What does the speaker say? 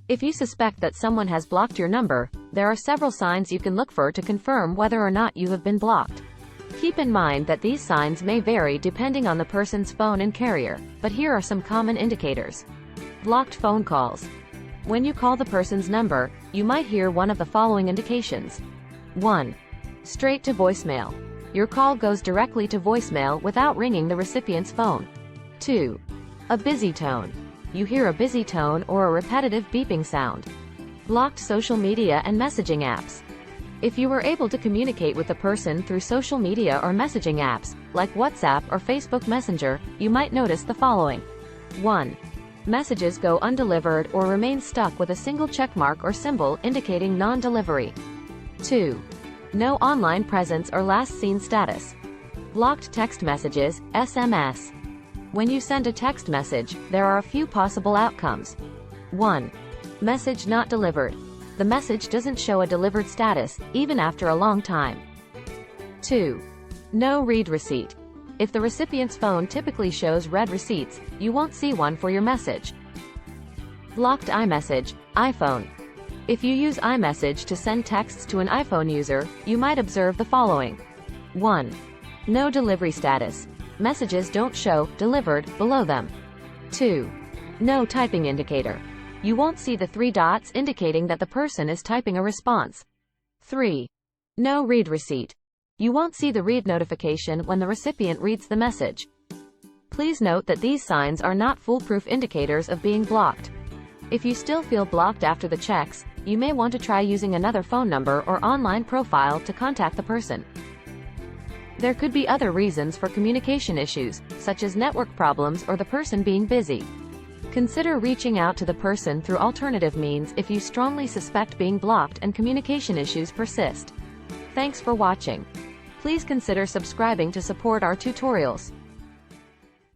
If you suspect that someone has blocked your number, there are several signs you can look for to confirm whether or not you have been blocked. Keep in mind that these signs may vary depending on the person's phone and carrier, but here are some common indicators. Blocked phone calls. When you call the person's number, you might hear one of the following indications. 1. Straight to voicemail. Your call goes directly to voicemail without ringing the recipient's phone. 2. A busy tone. You hear a busy tone or a repetitive beeping sound. Blocked social media and messaging apps. If you were able to communicate with the person through social media or messaging apps, like WhatsApp or Facebook Messenger, you might notice the following. 1. Messages go undelivered or remain stuck with a single checkmark or symbol indicating non-delivery. 2. No online presence or last seen status. Blocked text messages, SMS. When you send a text message, there are a few possible outcomes. 1. Message not delivered. The message doesn't show a delivered status, even after a long time. 2. No read receipt. If the recipient's phone typically shows read receipts, you won't see one for your message. Blocked iMessage, iPhone. If you use iMessage to send texts to an iPhone user, you might observe the following. 1. No delivery status. Messages don't show delivered below them. 2. No typing indicator. You won't see the 3 dots indicating that the person is typing a response. 3. No read receipt. You won't see the read notification when the recipient reads the message. Please note that these signs are not foolproof indicators of being blocked. If you still feel blocked after the checks, you may want to try using another phone number or online profile to contact the person. There could be other reasons for communication issues, such as network problems or the person being busy. Consider reaching out to the person through alternative means if you strongly suspect being blocked and communication issues persist. Thanks for watching. Please consider subscribing to support our tutorials.